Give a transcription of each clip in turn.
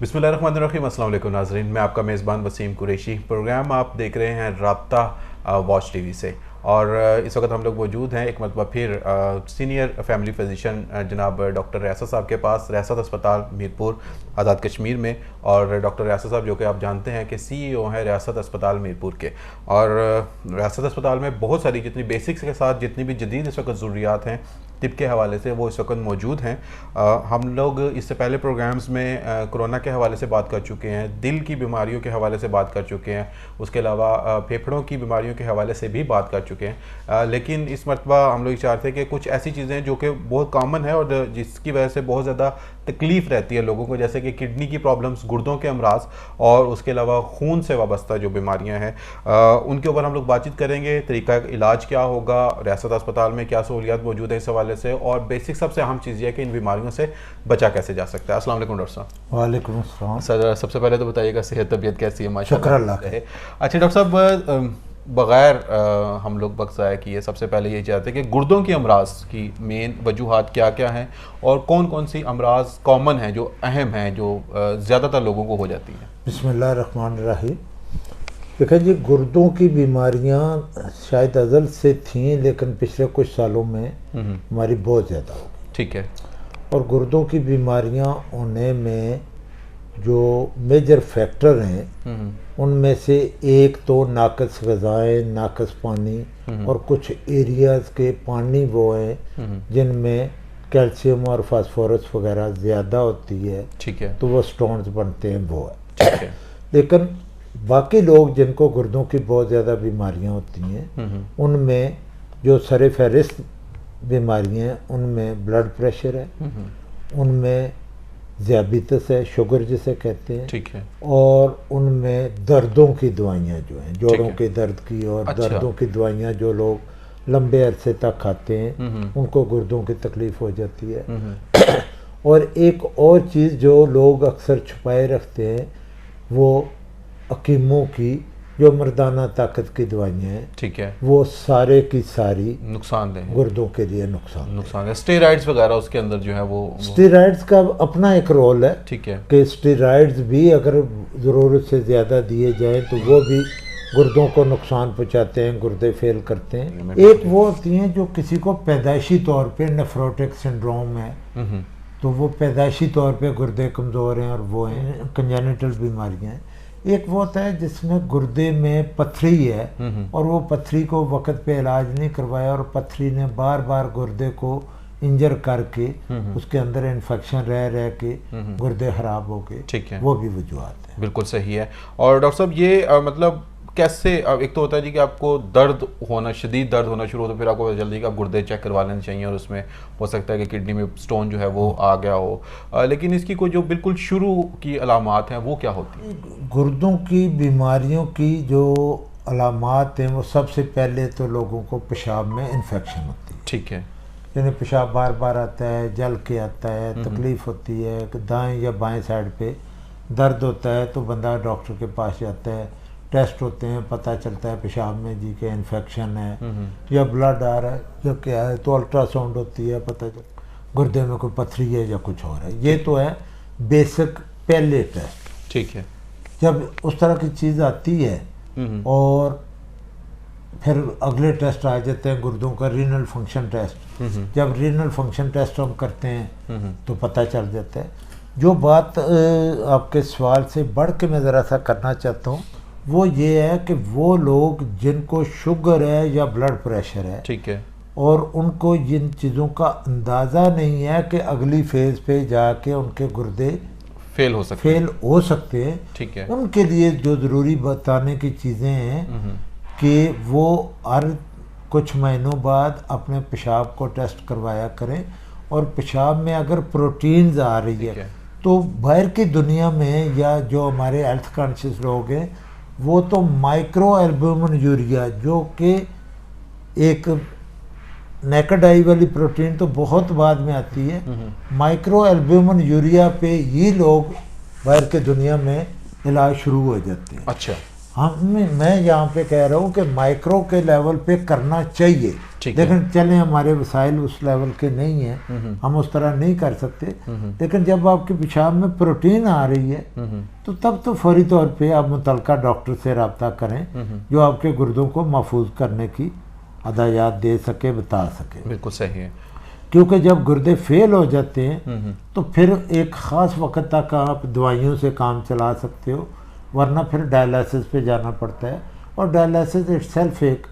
بسم اللہ الرحمن الرحیم۔ السلام علیکم ناظرین، میں آپ کا میزبان وسیم قریشی۔ پروگرام آپ دیکھ رہے ہیں رابطہ واچ ٹی وی سے، اور اس وقت ہم لوگ موجود ہیں ایک مرتبہ پھر سینئر فیملی فزیشین جناب ڈاکٹر ریاست صاحب کے پاس، ریاست اسپتال میرپور آزاد کشمیر میں۔ اور ڈاکٹر ریاست صاحب جو کہ آپ جانتے ہیں کہ CEO ہیں ریاست اسپتال میرپور کے، اور ریاست اسپتال میں بہت ساری جتنی بیسکس کے ساتھ جتنی بھی جدید اس وقت ضروریات ہیں طب کے حوالے سے وہ اس وقت موجود ہیں۔ ہم لوگ اس سے پہلے پروگرامز میں کرونا کے حوالے سے بات کر چکے ہیں، دل کی بیماریوں کے حوالے سے بات کر چکے ہیں، اس کے علاوہ پھیپھڑوں کی بیماریوں کے حوالے سے بھی بات کر چکے ہیں۔ لیکن اس مرتبہ ہم لوگ چاہتے ہیں کہ کچھ ایسی چیزیں جو کہ بہت کامن ہے اور جس کی وجہ سے بہت زیادہ تکلیف رہتی ہے لوگوں کو، جیسے کہ کڈنی کی پرابلمز، گردوں کے امراض، اور اس کے علاوہ خون سے وابستہ جو بیماریاں ہیں ان کے اوپر ہم لوگ بات چیت کریں گے۔ طریقہ علاج کیا ہوگا، ریاست اسپتال میں کیا سہولیات موجود ہیں اس حوالے سے، اور بیسک سب سے اہم چیز یہ ہے کہ ان بیماریوں سے بچا کیسے جا سکتا ہے۔ السلام علیکم ڈاکٹر صاحب۔ وعلیکم السلام سر، سب سے پہلے تو بتائیے گا صحت طبیعت کیسی ہے؟ ماشاءاللہ شکر اللہ کا۔ اچھا ڈاکٹر صاحب، بغیر ہم لوگ وقت ضائع کیے سب سے پہلے یہ چاہتے ہیں کہ گردوں کی امراض کی مین وجوہات کیا کیا ہیں، اور کون کون سی امراض کامن ہیں جو اہم ہیں جو زیادہ تر لوگوں کو ہو جاتی ہیں؟ بسم اللہ الرحمن الرحیم۔ دیکھیں جی، گردوں کی بیماریاں شاید ازل سے تھیں، لیکن پچھلے کچھ سالوں میں ہماری بہت زیادہ ہو گئی۔ ٹھیک ہے۔ اور گردوں کی بیماریاں ہونے میں جو میجر فیکٹر ہیں ان میں سے ایک تو ناقص غذائیں، ناقص پانی، اور کچھ ایریاز کے پانی وہ ہیں جن میں کیلشیم اور فاسفورس وغیرہ زیادہ ہوتی ہے، ٹھیک ہے، تو وہ سٹونز بنتے ہیں، وہ ہے۔ ٹھیک ہے۔ لیکن باقی لوگ جن کو گردوں کی بہت زیادہ بیماریاں ہوتی ہیں ان میں جو سر فہرست بیماریاں ہیں ان میں بلڈ پریشر ہے، ان میں ذیابیطس ہے، شوگر جسے کہتے ہیں، ٹھیک ہے، اور ان میں دردوں کی دوائیاں جو ہیں، جوڑوں کے درد کی اور اچھا۔ دردوں کی دوائیاں جو لوگ لمبے عرصے تک کھاتے ہیں ان کو گردوں کی تکلیف ہو جاتی ہے۔ اور ایک اور چیز جو لوگ اکثر چھپائے رکھتے ہیں وہ حکیموں کی جو مردانہ طاقت کی دوائیاں ہیں، ٹھیک ہے، وہ سارے کی ساری نقصان دہ ہیں، گردوں کے لیے نقصان نقصان دہ اسٹیرائڈز وغیرہ اس کے اندر جو ہے وہ اسٹیرائڈز کا اپنا ایک رول ہے، ٹھیک ہے، کہ اسٹیرائڈز بھی اگر ضرورت سے زیادہ دیے جائیں تو وہ بھی گردوں کو نقصان پہنچاتے ہیں، گردے فیل کرتے ہیں۔ ایک وہ ہوتی ہیں جو کسی کو پیدائشی طور پہ نیفروٹک سنڈروم ہے، تو وہ پیدائشی طور پہ گردے کمزور ہیں اور وہ ہیں کنجینیٹل بیماریاں ہیں۔ ایک وہ ہوتا ہے جس میں گردے میں پتھری ہے اور وہ پتھری کو وقت پہ علاج نہیں کروایا اور پتھری نے بار بار گردے کو انجر کر کے اس کے اندر انفیکشن رہ کے گردے خراب ہو گئے، ٹھیک ہے، وہ بھی وجوہات ہیں۔ بالکل صحیح ہے۔ اور ڈاکٹر صاحب یہ مطلب کیسے، ایک تو ہوتا ہے جی کہ آپ کو درد ہونا، شدید درد ہونا شروع ہو تو پھر آپ کو جلدی کہ آپ گردے چیک کروا لینے چاہیے، اور اس میں ہو سکتا ہے کہ کڈنی میں سٹون جو ہے وہ آ گیا ہو، لیکن اس کی کوئی جو بالکل شروع کی علامات ہیں وہ کیا ہوتی ہیں؟ گردوں کی بیماریوں کی جو علامات ہیں وہ سب سے پہلے تو لوگوں کو پیشاب میں انفیکشن ہوتی ہے، ٹھیک ہے، یعنی پیشاب بار بار آتا ہے، جل کے آتا ہے، تکلیف ہوتی ہے، دائیں یا بائیں سائڈ پہ درد ہوتا ہے تو بندہ ڈاکٹر کے پاس جاتا ہے، ٹیسٹ ہوتے ہیں، پتہ چلتا ہے پیشاب میں جی کہ انفیکشن ہے یا بلڈ آ رہا ہے یا کیا ہے، تو الٹرا ساؤنڈ ہوتی ہے، پتہ چلتا گردے میں کوئی پتھری ہے یا کچھ اور ہے۔ یہ تو ہے بیسک پہلے ٹیسٹ۔ ٹھیک ہے، جب اس طرح کی چیز آتی ہے اور پھر اگلے ٹیسٹ آ جاتے ہیں گردوں کا رینل فنکشن ٹیسٹ، جب رینل فنکشن ٹیسٹ ہم کرتے ہیں تو پتہ چل جاتا ہے۔ جو بات آپ کے سوال سے بڑھ کے میں ذرا سا کرنا چاہتا ہوں وہ یہ ہے کہ وہ لوگ جن کو شوگر ہے یا بلڈ پریشر ہے، ٹھیک ہے، اور ان کو جن چیزوں کا اندازہ نہیں ہے کہ اگلی فیز پہ جا کے ان کے گردے فیل ہو سکتے ہیں، ٹھیک ہے، ان کے لیے جو ضروری بتانے کی چیزیں ہیں کہ وہ ہر کچھ مہینوں بعد اپنے پیشاب کو ٹیسٹ کروایا کریں، اور پیشاب میں اگر پروٹینز آ رہی ہے تو باہر کی دنیا میں یا جو ہمارے ہیلتھ کانشیس لوگ ہیں وہ تو مائکرو البومن یوریا جو کہ ایک نیکڈ آئی والی پروٹین تو بہت بعد میں آتی ہے، مائکرو البومن یوریا پہ یہ لوگ باہر کے دنیا میں علاج شروع ہو جاتے ہیں۔ اچھا، میں یہاں پہ کہہ رہا ہوں کہ مائکرو کے لیول پہ کرنا چاہیے، لیکن چلیں ہمارے وسائل اس لیول کے نہیں ہیں، ہم اس طرح نہیں کر سکتے، لیکن جب آپ کے پیشاب میں پروٹین آ رہی ہے تو تب تو فوری طور پہ آپ متعلقہ ڈاکٹر سے رابطہ کریں جو آپ کے گردوں کو محفوظ کرنے کی ہدایات دے سکے، بتا سکے۔ بالکل صحیح ہے، کیونکہ جب گردے فیل ہو جاتے ہیں تو پھر ایک خاص وقت تک آپ دوائیوں سے کام چلا سکتے ہو، ورنہ پھر ڈائلائسس پہ جانا پڑتا ہے، اور ڈائلائسس اٹ سیلف ایک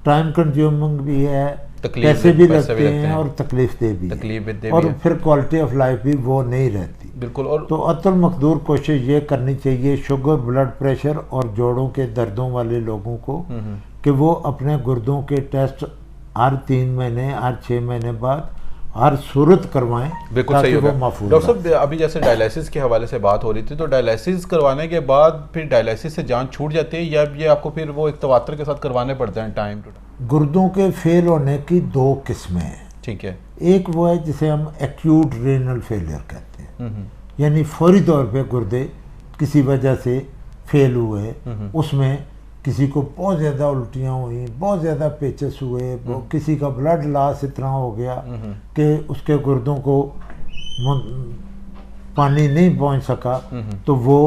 ٹائم کنزیومنگ بھی ہے، پیسے بھی لگتے ہیں اور تکلیف دہ بھی ہے، اور پھر کوالٹی آف لائف بھی وہ نہیں رہتی۔ بالکل۔ اور تو عت المقدور کوشش یہ کرنی چاہیے شوگر، بلڈ پریشر اور جوڑوں کے دردوں والے لوگوں کو کہ وہ اپنے گردوں کے ٹیسٹ ہر 3 مہینے، ہر 6 مہینے بعد ہر صورت کروائیں، بالکل تاکہ صحیح وہ ہوگا۔ محفوظ ڈاکٹر صاحب ابھی جیسے ڈائلائسس کے حوالے سے بات ہو رہی تھی، تو ڈائلائسس کروانے کے بعد پھر ڈائلائسس سے جان چھوٹ جاتی ہے یا یہ آپ کو پھر وہ ایک تواتر کے ساتھ کروانے پڑتے ہیں ٹائم ٹو ٹائم؟ گردوں کے فیل ہونے کی 2 قسمیں ہیں۔ ٹھیک ہے۔ ایک وہ ہے جسے ہم ایکیوٹ رینل فیلئر کہتے ہیں، یعنی فوری طور پہ گردے کسی وجہ سے فیل ہوئے، اس میں کسی کو بہت زیادہ الٹیاں ہوئیں، بہت زیادہ پیچس ہوئے، کسی کا بلڈ لاس اتنا ہو گیا کہ اس کے گردوں کو پانی نہیں پہنچ سکا تو وہ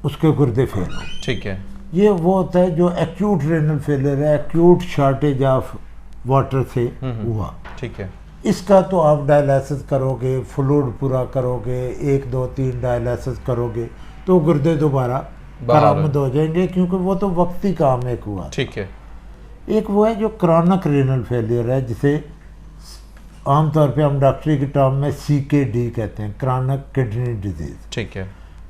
اس کے گردے فیل ہو۔ ٹھیک ہے۔ یہ وہ ہوتا ہے جو ایکیوٹ رینل فیلئر ہے، ایکیوٹ شارٹیج آف واٹر سے ہوا۔ ٹھیک ہے۔ اس کا تو آپ ڈائلائسس کرو گے، فلوڈ پورا کرو گے، 1 2 3 ڈائلائسس کرو گے تو گردے دوبارہ برآمد ہو جائیں گے، کیونکہ وہ تو وقتی کام ایک ہوا۔ ٹھیک ہے۔ ایک وہ ہے جو کرونک رینل فیلئر ہے، جسے عام طور پہ ہم ڈاکٹری کی ٹرم میں CKD کہتے ہیں، کرونک کڈنی ڈیزیز۔ ٹھیک ہے۔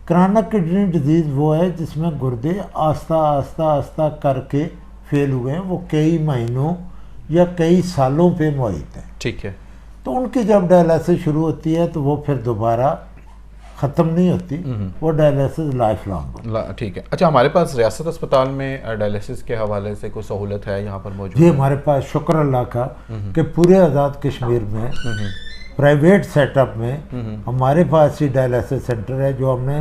کرونک کڈنی ڈیزیز وہ ہے جس میں گردے آہستہ آہستہ آہستہ کر کے فیل ہوئے ہیں، وہ کئی مہینوں یا کئی سالوں پہ معیت ہیں۔ ٹھیک ہے۔ تو ان کی جب ڈائلائسس شروع ہوتی ہے تو وہ پھر دوبارہ ختم نہیں ہوتی، وہ ڈائلائسس لائف لانگ۔ ٹھیک ہے۔ اچھا، ہمارے پاس ریاست اسپتال میں ڈائلائسس کے حوالے سے کوئی سہولت ہے یہاں پر موجود؟ جی، ہمارے پاس شکر اللہ کا کہ پورے آزاد کشمیر میں پرائیویٹ سیٹ اپ میں ہمارے پاس ہی ڈائلائسس سینٹر ہے، جو ہم نے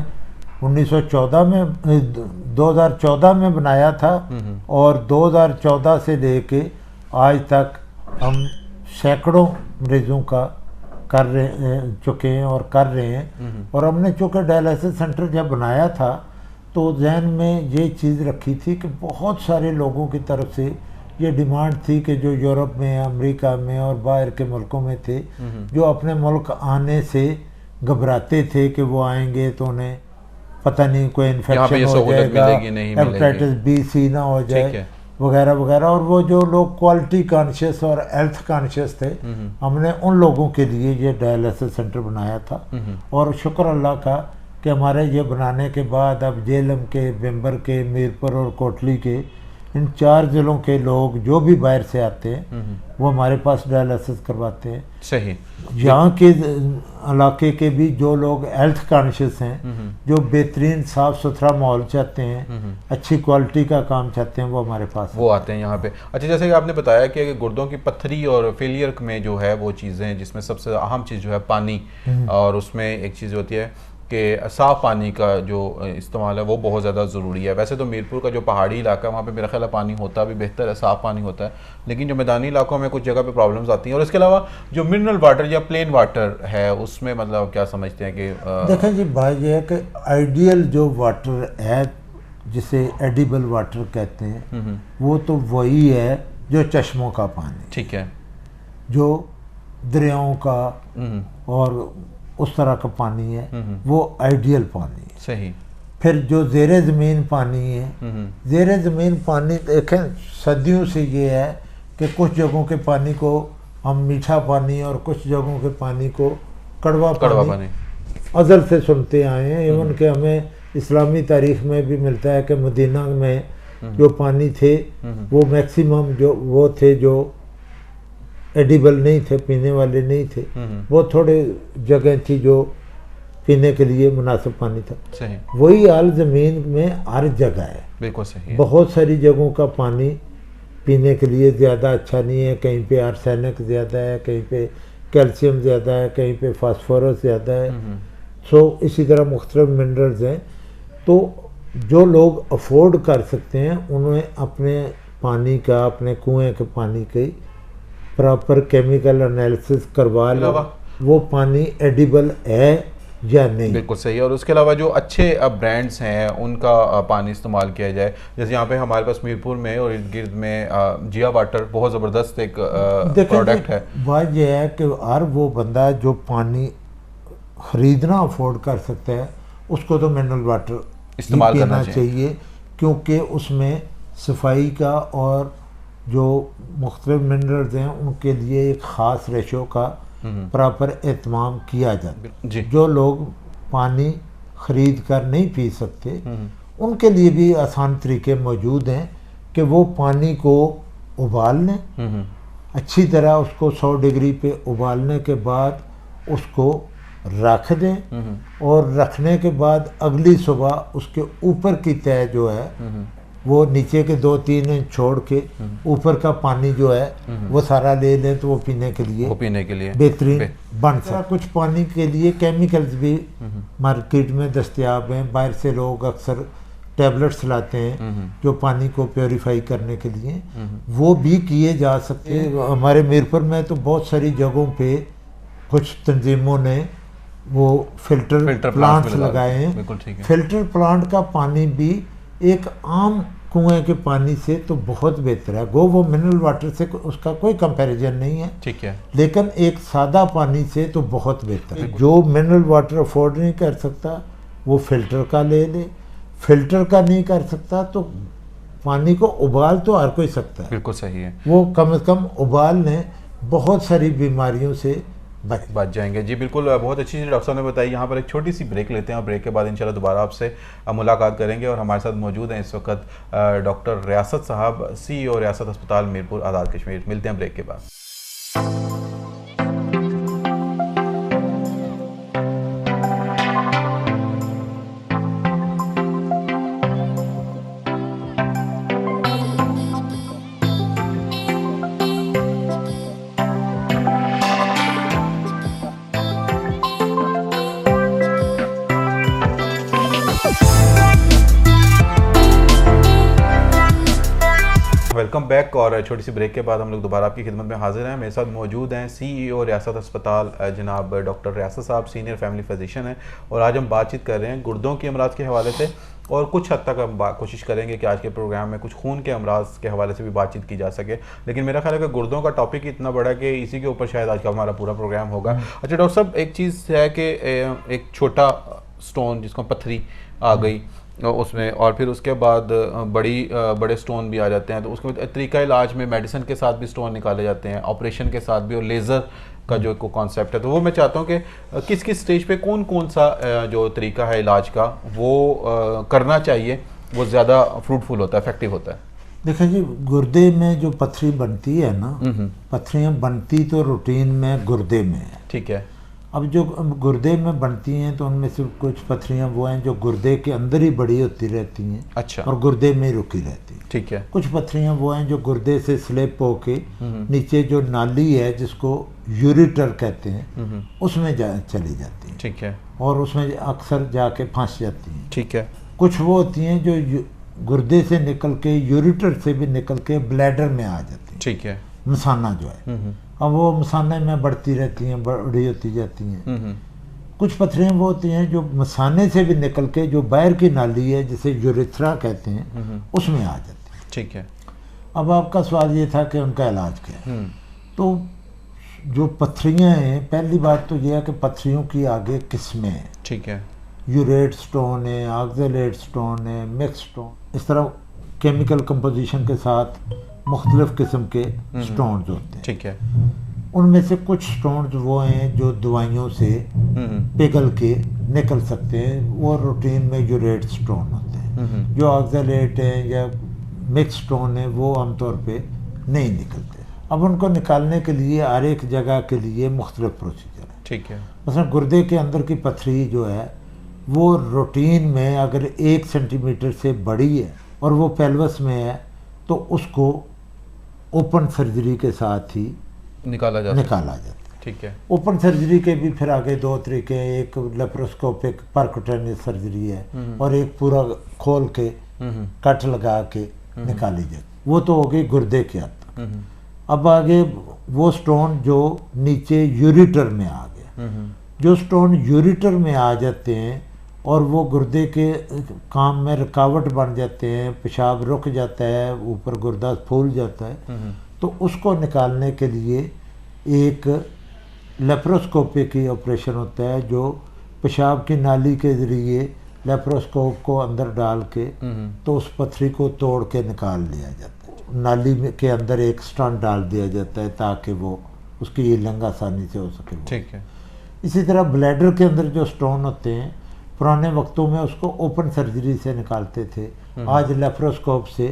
2014 میں بنایا تھا، اور 2014 سے لے کے آج تک ہم سینکڑوں مریضوں کا کر چکے ہیں اور کر رہے ہیں۔ اور ہم نے چونکہ ڈائلائسس سینٹر جب بنایا تھا تو ذہن میں یہ چیز رکھی تھی کہ بہت سارے لوگوں کی طرف سے یہ ڈیمانڈ تھی کہ جو یورپ میں، امریکہ میں اور باہر کے ملکوں میں تھے، جو اپنے ملک آنے سے گھبراتے تھے کہ وہ آئیں گے تو انہیں پتہ نہیں کوئی انفیکشن ہو جائے گا، ہیپیٹائٹس B C نہ ہو جائے وغیرہ وغیرہ، اور وہ جو لوگ کوالٹی کانشیس اور ہیلتھ کانشیس تھے، ہم نے ان لوگوں کے لیے یہ ڈائلائسس سینٹر بنایا تھا۔ اور شکر اللہ کا کہ ہمارے یہ بنانے کے بعد اب جہلم کے، بمبر کے، میرپور اور کوٹلی کے، ان 4 ضلعوں کے لوگ جو بھی باہر سے آتے ہیں وہ ہمارے پاس ڈائلائسس کرواتے ہیں۔ صحیح۔ یہاں کے علاقے کے بھی جو لوگ ہیلتھ کانشیس ہیں، جو بہترین صاف ستھرا ماحول چاہتے ہیں، اچھی کوالٹی کا کام چاہتے ہیں، وہ ہمارے پاس وہ آتے ہیں یہاں پہ۔ اچھا، جیسے کہ آپ نے بتایا کہ گردوں کی پتھری اور فیلئر میں جو ہے وہ چیزیں، جس میں سب سے اہم چیز جو ہے پانی، اور اس میں ایک چیز ہوتی ہے کہ صاف پانی کا جو استعمال ہے وہ بہت زیادہ ضروری ہے۔ ویسے تو میرپور کا جو پہاڑی علاقہ ہے وہاں پہ میرا خیال ہے پانی ہوتا بھی بہتر ہے، صاف پانی ہوتا ہے، لیکن جو میدانی علاقوں میں کچھ جگہ پہ پرابلمز آتی ہیں۔ اور اس کے علاوہ جو منرل واٹر یا پلین واٹر ہے اس میں مطلب کیا سمجھتے ہیں کہ دیکھیں جی، بات یہ ہے کہ آئیڈیل جو واٹر ہے جسے ایڈیبل واٹر کہتے ہیں، وہ تو وہی ہے جو چشموں کا پانی، ٹھیک ہے، جو دریاؤں کا اور اس طرح کا پانی ہے، وہ آئیڈیل پانی ہے۔ صحیح۔ پھر جو زیر زمین پانی ہے، زیر زمین پانی دیکھیں صدیوں سے یہ ہے کہ کچھ جگہوں کے پانی کو ہم میٹھا پانی اور کچھ جگہوں کے پانی کو کڑوا پانی ازل سے سنتے آئے ہیں۔ ایون کہ ہمیں اسلامی تاریخ میں بھی ملتا ہے کہ مدینہ میں جو پانی تھے وہ میکسیمم جو وہ تھے جو ایڈیبل نہیں تھے، پینے والے نہیں تھے، وہ تھوڑے جگہ تھی جو پینے کے لیے مناسب پانی تھا۔ صحیح۔ وہی حال زمین میں ہر جگہ ہے، بالکل صحیح۔ بہت ساری جگہوں کا پانی پینے کے لیے زیادہ اچھا نہیں ہے، کہیں پہ آرسینک زیادہ ہے، کہیں پہ کیلشیم زیادہ ہے، کہیں پہ فاسفورس زیادہ ہے، اسی طرح مختلف منرلز ہیں۔ تو جو لوگ افورڈ کر سکتے ہیں انہیں اپنے پانی کا اپنے کنویں کے پانی کی پراپر کیمیکل انالیسس کروا لو وہ پانی ایڈیبل ہے یا نہیں. بالکل صحیح. اور اس کے علاوہ جو اچھے برانڈس ہیں ان کا پانی استعمال کیا جائے. جیسے یہاں پہ ہمارے پاس میرپور میں اور ارد گرد میں جیا واٹر بہت زبردست ایک پروڈکٹ ہے. بات یہ ہے کہ ہر وہ بندہ جو پانی خریدنا افورڈ کر سکتا ہے اس کو تو منرل واٹر استعمال کرنا چاہیے کیونکہ اس میں صفائی کا اور جو مختلف منرلز ہیں ان کے لیے ایک خاص ریشو کا پراپر اہتمام کیا جاتا ہے. جو لوگ پانی خرید کر نہیں پی سکتے ان کے لیے بھی آسان طریقے موجود ہیں کہ وہ پانی کو ابال لیں اچھی طرح اس کو 100 ڈگری پہ ابالنے کے بعد اس کو رکھ دیں اور رکھنے کے بعد اگلی صبح اس کے اوپر کی تہہ جو ہے وہ نیچے کے 2-3 انچ چھوڑ کے اوپر کا پانی جو ہے وہ سارا لے لیں تو وہ پینے کے لیے بہترین بن سکتا. کچھ پانی کے لیے کیمیکلز بھی مارکیٹ میں دستیاب ہیں. باہر سے لوگ اکثر ٹیبلٹس لاتے ہیں جو پانی کو پیوریفائی کرنے کے لیے وہ بھی کیے جا سکتے ہیں. ہمارے میرپور میں تو بہت ساری جگہوں پہ کچھ تنظیموں نے وہ فلٹر پلانٹس لگائے ہیں. فلٹر پلانٹ کا پانی بھی ایک عام کنویں کے پانی سے تو بہت بہتر ہے. وہ منرل واٹر سے اس کا کوئی کمپیریزن نہیں ہے ٹھیک ہے لیکن ایک سادہ پانی سے تو بہت بہتر ہے. جو منرل واٹر افورڈ نہیں کر سکتا وہ فلٹر کا لے لے. فلٹر کا نہیں کر سکتا تو پانی کو ابال تو ہر کوئی سکتا ہے. بالکل صحیح ہے. وہ کم از کم ابال لیں بہت ساری بیماریوں سے بچ جائیں گے. جی بالکل بہت اچھی چیز ڈاکٹر صاحب نے بتائی. یہاں پر ایک چھوٹی سی بریک لیتے ہیں اور بریک کے بعد انشاءاللہ دوبارہ آپ سے ملاقات کریں گے. اور ہمارے ساتھ موجود ہیں اس وقت ڈاکٹر ریاست صاحب CEO ریاست ہسپتال میرپور آزاد کشمیر. ملتے ہیں بریک کے بعد. Welcome back. اور چھوٹی سی بریک کے بعد ہم لوگ دوبارہ آپ کی خدمت میں حاضر ہیں. میرے ساتھ موجود ہیں CEO ریاست ہسپتال جناب ڈاکٹر ریاست صاحب سینئر فیملی فزیشین ہیں. اور آج ہم بات چیت کر رہے ہیں گردوں کے امراض کے حوالے سے اور کچھ حد تک ہم کوشش کریں گے کہ آج کے پروگرام میں کچھ خون کے امراض کے حوالے سے بھی بات چیت کی جا سکے. لیکن میرا خیال ہے کہ گردوں کا ٹاپک اتنا بڑا ہے کہ اسی کے اوپر شاید آج کا ہمارا پورا پروگرام ہوگا. اچھا ڈاکٹر صاحب ایک چیز ہے کہ ایک چھوٹا سٹون جس کو پتھری آ گئی اس میں اور پھر اس کے بعد بڑے سٹون بھی آ جاتے ہیں تو اس کے طریقہ علاج میں میڈیسن کے ساتھ بھی سٹون نکالے جاتے ہیں آپریشن کے ساتھ بھی اور لیزر کا جو کانسیپٹ ہے. تو وہ میں چاہتا ہوں کہ کس سٹیج پہ کون سا جو طریقہ ہے علاج کا وہ کرنا چاہیے وہ زیادہ فروٹفل ہوتا ہے افیکٹو ہوتا ہے. دیکھیں جی گردے میں جو پتھری بنتی ہے نا پتھریاں بنتی تو روٹین میں گردے میں ہے. ٹھیک ہے. اب جو گردے میں بنتی ہیں تو ان میں سے کچھ پتھریاں وہ ہیں جو گردے کے اندر ہی بڑی ہوتی رہتی ہیں اچھا اور گردے میں رکی رہتی ہیں. ٹھیک ہے. کچھ پتھریاں وہ ہیں جو گردے سے سلپ ہو کے نیچے جو نالی ہے جس کو یوریٹر کہتے ہیں اس میں چلی جاتی ہیں. ٹھیک ہے. اور اس میں اکثر جا کے پھنس جاتی ہیں. ٹھیک ہے. کچھ وہ ہوتی ہیں جو گردے سے نکل کے یوریٹر سے بھی نکل کے بلیڈر میں آ جاتی ہیں. ٹھیک ہے. مثانہ جو ہے اب وہ مثانے میں بڑھتی رہتی ہیں بڑی ہوتی جاتی ہیں. کچھ پتھریاں وہ ہوتی ہیں جو مثانے سے بھی نکل کے جو باہر کی نالی ہے جسے یوریتھرا کہتے ہیں اس میں آ جاتی ہیں. ٹھیک ہے. اب آپ کا سوال یہ تھا کہ ان کا علاج کیا ہے. تو جو پتھریاں ہیں پہلی بات تو یہ ہے کہ پتھریوں کی آگے قسمیں ہیں. ٹھیک ہے. یوریٹ سٹون ہے آکزیلیٹ سٹون ہے مکس سٹون اس طرح کیمیکل کمپوزیشن کے ساتھ مختلف قسم کے سٹونز ہوتے ہیں. ٹھیک ہے. ان میں سے کچھ سٹونز وہ ہیں جو دوائیوں سے پگھل کے نکل سکتے ہیں وہ روٹین میں یوریٹ سٹون ہوتے ہیں. جو آکزیلیٹ ہیں یا مکس سٹون ہیں وہ عام طور پہ نہیں نکلتے. اب ان کو نکالنے کے لیے ہر ایک جگہ کے لیے مختلف پروسیجر ہے. ٹھیک ہے. مثلا گردے کے اندر کی پتھری جو ہے وہ روٹین میں اگر 1 سینٹی میٹر سے بڑی ہے اور وہ پیلوس میں ہے تو اس کو اوپن سرجری کے ساتھ ہی نکالا جاتا ہے. ٹھیک ہے. اوپن سرجری کے بھی پھر آگے 2 طریقے ہیں. ایک لیپروسکوپک پرکوٹینیس سرجری ہے اور ایک پورا کھول کے کٹ لگا کے نکالی جاتی. وہ تو ہو گئی گردے کے حد تک. اب آگے وہ سٹون جو نیچے یوریٹر میں آ گیا. جو سٹون یوریٹر میں آ جاتے ہیں اور وہ گردے کے کام میں رکاوٹ بن جاتے ہیں, پیشاب رک جاتا ہے, اوپر گردہ پھول جاتا ہے, تو اس کو نکالنے کے لیے ایک لیپروسکوپی کی آپریشن ہوتا ہے جو پیشاب کی نالی کے ذریعے لیپروسکوپ کو اندر ڈال کے تو اس پتھری کو توڑ کے نکال لیا جاتا ہے. نالی کے اندر ایک سٹنٹ ڈال دیا جاتا ہے تاکہ وہ اس کی ہیلنگ آسانی سے ہو سکے. ٹھیک ہے. اسی طرح بلیڈر کے اندر جو سٹون ہوتے ہیں پرانے وقتوں میں اس کو اوپن سرجری سے نکالتے تھے. آج لیپروسکوپ سے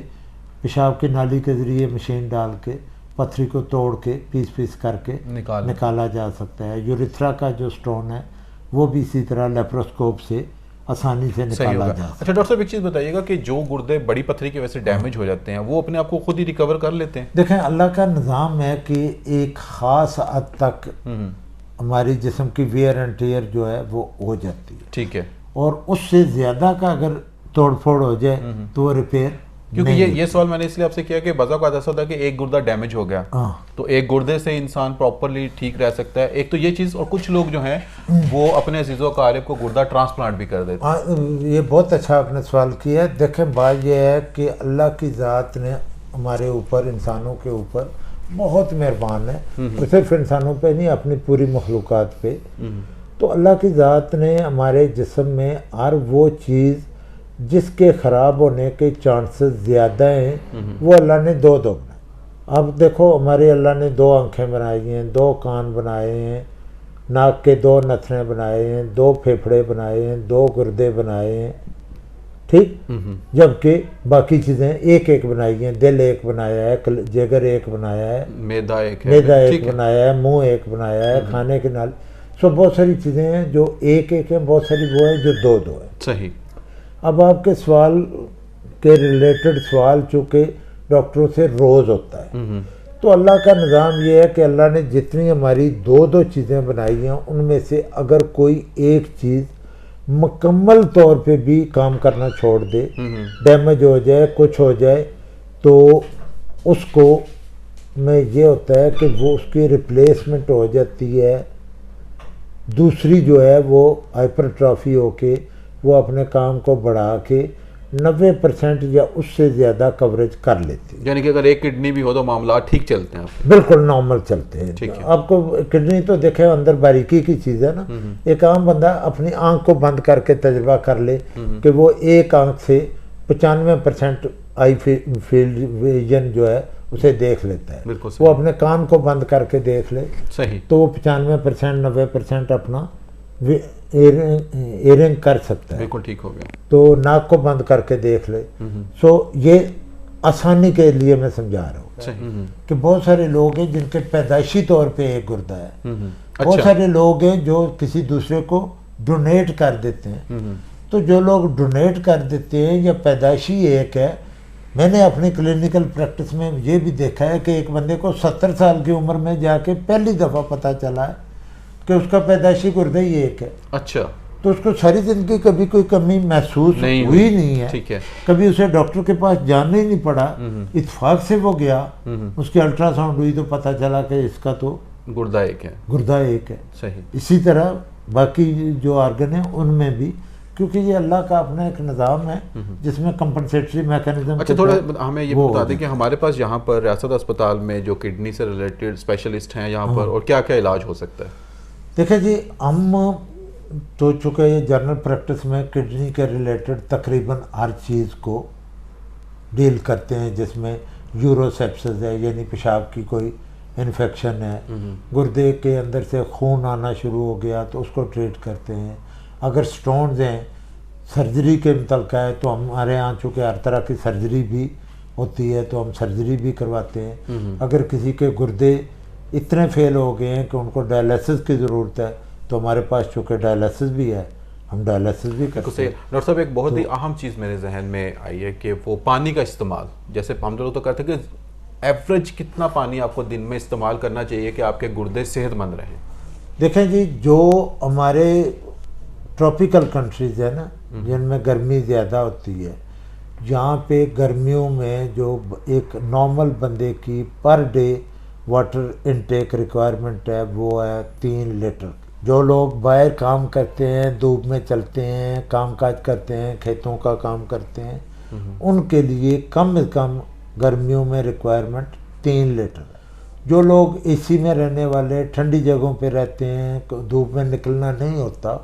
پیشاب کی نالی کے ذریعے مشین ڈال کے پتھری کو توڑ کے پیس پیس کر کے نکالا جا سکتا ہے. یوریتھرا کا جو سٹون ہے وہ بھی اسی طرح لیپروسکوپ سے آسانی سے نکالا جا سکتا ہے. اچھا ڈاکٹر صاحب ایک چیز بتائیے گا کہ جو گردے بڑی پتھری کی وجہ سے ڈیمیج ہو جاتے ہیں وہ اپنے آپ کو خود ہی ریکور کر لیتے ہیں؟ دیکھیں اللہ کا نظام ہے کہ ایک خاص حد تک ہماری جسم کی ویئر اینڈ ٹیئر جو ہے وہ ہو جاتی ہے. ٹھیک ہے. اور اس سے زیادہ کا اگر توڑ پھوڑ ہو جائے تو وہ ریپیئر کیونکہ یہ سوال میں نے اس لیے آپ سے کیا کہ بعض اوقات ایسا ہوتا ہے کہ ایک گردہ ڈیمیج ہو گیا تو ایک گردے سے انسان پراپرلی ٹھیک رہ سکتا ہے. ایک تو یہ چیز, اور کچھ لوگ جو ہیں وہ اپنے عزیز و اقارب کو گردہ ٹرانسپلانٹ بھی کر دیتے ہیں. یہ بہت اچھا آپ نے سوال کیا ہے. دیکھیں بات یہ ہے کہ اللہ کی ذات نے ہمارے اوپر, انسانوں کے اوپر بہت مہربان ہے. صرف انسانوں پہ نہیں, اپنی پوری مخلوقات پہ. تو اللہ کی ذات نے ہمارے جسم میں ہر وہ چیز جس کے خراب ہونے کے چانسز زیادہ ہیں وہ اللہ نے دو بنائے. اب دیکھو ہمارے اللہ نے 2 آنکھیں بنائی ہیں, 2 کان بنائے ہیں, ناک کے 2 نتھنے بنائے ہیں, 2 پھیپھڑے بنائے ہیں, 2 گردے بنائے ہیں, ٹھیک. جبکہ باقی چیزیں ایک ایک بنائی ہیں. دل ایک بنایا ہے, جگر ایک بنایا ہے, معدہ ایک بنایا ہے, منہ ایک بنایا ہے, کھانے کے نال. سو بہت ساری چیزیں ہیں جو ایک ایک ہیں, بہت ساری وہ ہیں جو 2 ہیں. صحیح. اب آپ کے سوال کے ریلیٹڈ سوال چونکہ ڈاکٹروں سے روز ہوتا ہے, تو اللہ کا نظام یہ ہے کہ اللہ نے جتنی ہماری 2 چیزیں بنائی ہیں ان میں سے اگر کوئی ایک چیز مکمل طور پہ بھی کام کرنا چھوڑ دے, ڈیمیج ہو جائے, کچھ ہو جائے, تو اس کو میں یہ ہوتا ہے کہ وہ اس کی ریپلیسمنٹ ہو جاتی ہے. دوسری جو ہے وہ ہائپر ٹرافی ہو کے وہ اپنے کام کو بڑھا کے 90% یا اس سے زیادہ کوریج کر لیتی ہے. یعنی کہ اگر ایک کڈنی بھی ہو تو معاملات ٹھیک چلتے ہیں؟ بالکل نارمل چلتے ہیں. آپ کو کڈنی تو دیکھیں اندر باریکی کی چیز ہے نا. ایک عام بندہ اپنی آنکھ کو بند کر کے تجربہ کر لے کہ وہ ایک آنکھ سے 95% آئی فیلڈ ویژن جو ہے اسے دیکھ لیتا ہے. وہ اپنے کان کو بند کر کے دیکھ لے تو وہ 95% 90% اپنا ایئرنگ کر سکتا ہے. بالکل ٹھیک ہو گیا. تو ناک کو بند کر کے دیکھ لے. سو یہ آسانی کے لیے میں سمجھا رہا ہوں کہ بہت سارے لوگ ہیں جن کے پیدائشی طور پہ ایک گردہ ہے. بہت سارے لوگ ہیں جو کسی دوسرے کو ڈونیٹ کر دیتے ہیں. تو جو لوگ ڈونیٹ کر دیتے ہیں یا پیدائشی ایک ہے, میں نے اپنی کلینکل پریکٹس میں یہ بھی دیکھا ہے کہ ایک بندے کو 70 سال کی عمر میں جا کے پہلی دفعہ پتہ چلا ہے کہ اس کا پیدائشی گردہ ہی ایک ہے. اچھا. تو اس کو ساری زندگی کبھی کوئی کمی محسوس ہوئی نہیں ہے. کبھی اسے ڈاکٹر کے پاس جانا ہی نہیں پڑا, اتفاق سے وہ گیا, اس کی الٹرا ساؤنڈ ہوئی تو پتہ چلا کہ اس کا تو گردہ ایک ہے. صحیح. اسی طرح باقی جو آرگن ہیں ان میں بھی, کیونکہ یہ اللہ کا اپنا ایک نظام ہے جس میں کمپنسیٹری میکانزم. اچھا تھوڑا ہمیں یہ بتا دیں کہ ہمارے پاس یہاں پر ریاست اسپتال میں جو کڈنی سے ریلیٹڈ اسپیشلسٹ ہیں یہاں پر, اور کیا کیا علاج ہو سکتا ہے؟ دیکھیں جی, ہم تو چونکہ یہ جنرل پریکٹس میں کڈنی کے ریلیٹڈ تقریباً ہر چیز کو ڈیل کرتے ہیں, جس میں یوروسیپسس ہے یعنی پیشاب کی کوئی انفیکشن ہے, گردے کے اندر سے خون آنا شروع ہو گیا تو اس کو ٹریٹ کرتے ہیں. اگر سٹونز ہیں, سرجری کے متعلقہ ہے تو ہمارے یہاں چونکہ ہر طرح کی سرجری بھی ہوتی ہے تو ہم سرجری بھی کرواتے ہیں. اگر کسی کے گردے اتنے فیل ہو گئے ہیں کہ ان کو ڈائلیسس کی ضرورت ہے تو ہمارے پاس چونکہ ڈائلیسس بھی ہے, ہم ڈائلیسس بھی کرتے ہیں. ڈاکٹر صاحب ایک بہت ہی اہم چیز میرے ذہن میں آئی ہے کہ وہ پانی کا استعمال. جیسے ہم لوگ تو کہتے ہیں کہ ایوریج کتنا پانی آپ کو دن میں استعمال کرنا چاہیے کہ آپ کے گردے صحت مند رہیں؟ دیکھیں جی, جو ہمارے ٹراپیکل کنٹریز ہے نا جن میں گرمی زیادہ ہوتی ہے, یہاں پہ گرمیوں میں جو ایک نارمل بندے کی per day water intake requirement ہے وہ ہے 3 لیٹر. جو لوگ باہر کام کرتے ہیں، دھوپ میں چلتے ہیں، کام کاج کرتے ہیں، کھیتوں کا کام کرتے ہیں، ان کے لیے کم از کم گرمیوں میں ریکوائرمنٹ 3 لیٹر ہے. جو لوگ اے سی میں رہنے والے، ٹھنڈی جگہوں پہ رہتے ہیں، دھوپ میں نکلنا نہیں ہوتا،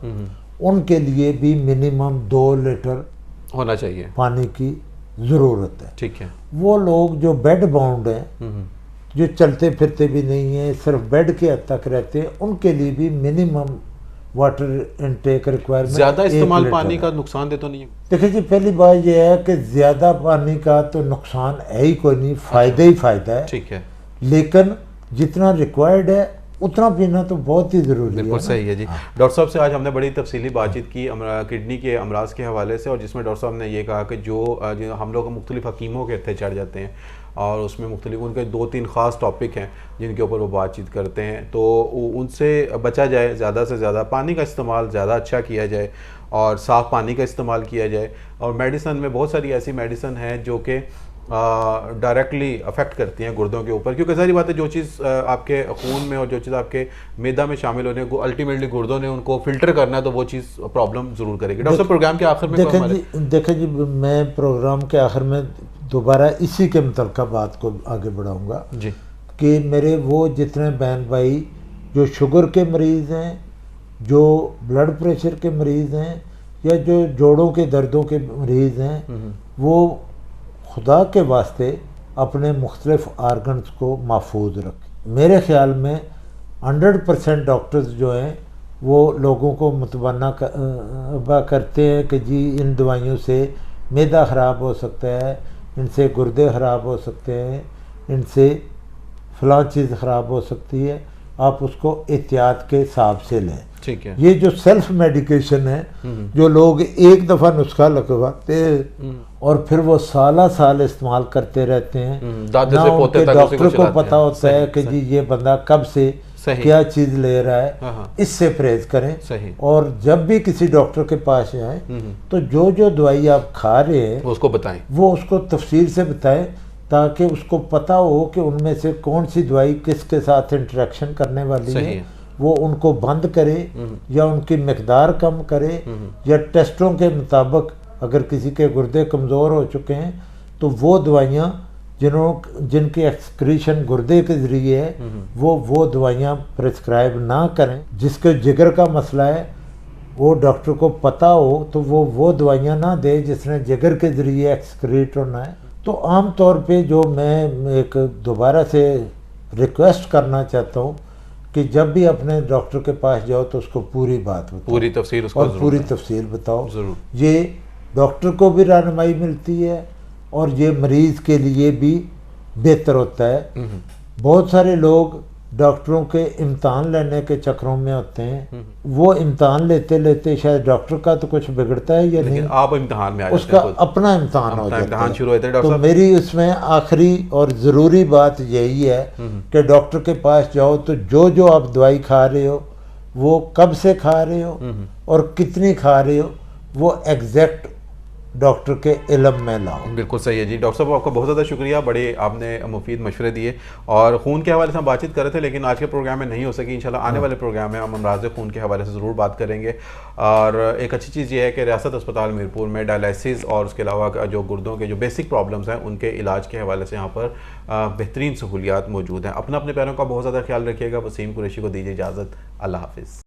ان کے لیے بھی منیمم 2 لیٹر ہونا چاہیے پانی کی ضرورت ہے. ٹھیک ہے. وہ لوگ جو بیڈ باؤنڈ ہیں، جو چلتے پھرتے بھی نہیں ہیں، صرف بیڈ کے حد تک رہتے ہیں، ان کے لیے بھی منیمم واٹر انٹیک ریکوائرمنٹ. زیادہ استعمال پانی کا نقصان دہ تو نہیں ہے؟ دیکھیں جی، پہلی بات یہ ہے کہ زیادہ پانی کا تو نقصان ہے ہی کوئی نہیں، فائدہ ہی فائدہ ہے. ٹھیک ہے. لیکن جتنا ریکوائرڈ ہے اتنا پینا تو بہت ہی ضروری ہے. بالکل صحیح ہے جی. ڈاکٹر صاحب سے آج ہم نے بڑی تفصیلی بات چیت کی کڈنی کے امراض کے حوالے سے، اور جس میں ڈاکٹر صاحب نے یہ کہا کہ جو ہم لوگ مختلف حکیموں کے اتھے چڑھ جاتے ہیں، اور اس میں مختلف ان کے 2-3 خاص ٹاپک ہیں جن کے اوپر وہ بات چیت کرتے ہیں، تو ان سے بچا جائے. زیادہ سے زیادہ پانی کا استعمال زیادہ اچھا کیا جائے، اور صاف پانی کا استعمال کیا جائے. اور میڈیسن میں بہت ساری ایسی میڈیسن ہیں جو کہ ڈائریکٹلی افیکٹ کرتی ہیں گردوں کے اوپر، کیونکہ ظاہری بات ہے جو چیز آپ کے خون میں اور جو چیز آپ کے میدا میں شامل ہونے کو الٹیمیٹلی گردوں نے ان کو فلٹر کرنا ہے، تو وہ چیز پرابلم ضرور کرے گی. ڈاکٹر صاحب پروگرام کے آخر میں دیکھیں جی، میں پروگرام کے آخر میں دوبارہ اسی کے متعلقہ بات کو آگے بڑھاؤں گا جی، کہ میرے وہ جتنے بہن بھائی جو شوگر کے مریض ہیں، جو بلڈ پریشر کے مریض ہیں، یا جو جوڑوں کے دردوں کے مریض ہیں، وہ خدا کے واسطے اپنے مختلف آرگنز کو محفوظ رکھیں. میرے خیال میں 100% ڈاکٹرز جو ہیں وہ لوگوں کو متبنہ کرتے ہیں کہ جی ان دوائیوں سے معدہ خراب ہو سکتا ہے، ان سے گردے خراب ہو سکتے ہیں، ان سے فلاں چیز خراب ہو سکتی ہے، آپ اس کو احتیاط کے حساب سے لیں. ٹھیک ہے. یہ جو سیلف میڈیکیشن ہے، جو لوگ ایک دفعہ نسخہ لگواتے ہیں اور پھر وہ سالہ سال استعمال کرتے رہتے ہیں، نہ ان کے ڈاکٹر کو پتہ ہوتا ہے کہ جی یہ بندہ کب سے کیا چیز لے رہا ہے. اس سے پرہیز کریں، اور جب بھی کسی ڈاکٹر کے پاس جائیں تو جو دوائی آپ کھا رہے ہیں اس کو بتائیں، وہ اس کو تفصیل سے بتائیں، تاکہ اس کو پتہ ہو کہ ان میں سے کون سی دوائی کس کے ساتھ انٹریکشن کرنے والی ہے. وہ ان کو بند کرے یا ان کی مقدار کم کرے، یا ٹیسٹوں کے مطابق اگر کسی کے گردے کمزور ہو چکے ہیں تو وہ دوائیاں جن کی ایکسکریشن گردے کے ذریعے ہے وہ دوائیاں پرسکرائب نہ کریں. جس کے جگر کا مسئلہ ہے وہ ڈاکٹر کو پتہ ہو تو وہ دوائیاں نہ دے جس نے جگر کے ذریعے ایکسکریٹ ہونا ہے. تو عام طور پہ جو میں ایک دوبارہ سے ریکویسٹ کرنا چاہتا ہوں کہ جب بھی اپنے ڈاکٹر کے پاس جاؤ تو اس کو پوری بات بتاؤ، پوری تفصیل اس کو، اور پوری تفصیل بتاؤ. ضرور. یہ ڈاکٹر کو بھی رہنمائی ملتی ہے اور یہ مریض کے لیے بھی بہتر ہوتا ہے. بہت سارے لوگ ڈاکٹروں کے امتحان لینے کے چکروں میں ہوتے ہیں، وہ امتحان لیتے لیتے شاید ڈاکٹر کا تو کچھ بگڑتا ہے یا نہیں، آپ امتحان میں اس کا اپنا امتحان ہو جاتا ہے. تو میری اس میں آخری اور ضروری بات یہی ہے کہ ڈاکٹر کے پاس جاؤ تو جو آپ دوائی کھا رہے ہو وہ کب سے کھا رہے ہو اور کتنی کھا رہے ہو وہ ایگزیکٹ ڈاکٹر کے علم میں لاؤ. بالکل صحیح ہے جی. ڈاکٹر صاحب آپ کا بہت زیادہ شکریہ، بڑے آپ نے مفید مشورے دیے. اور خون کے حوالے سے ہم بات چیت کر رہے تھے لیکن آج کے پروگرام میں نہیں ہو سکی. انشاءاللہ آنے والے پروگرام میں ہم امراض خون کے حوالے سے ضرور بات کریں گے. اور ایک اچھی چیز یہ ہے کہ ریاست اسپتال میرپور میں ڈائلائسس اور اس کے علاوہ جو گردوں کے جو بیسک پرابلمس ہیں ان کے علاج کے حوالے سے یہاں پر بہترین سہولیات موجود ہیں. اپنے پیروں کا بہت زیادہ خیال رکھیے گا. وسیم قریشی کو دیجیے اجازت. اللہ حافظ.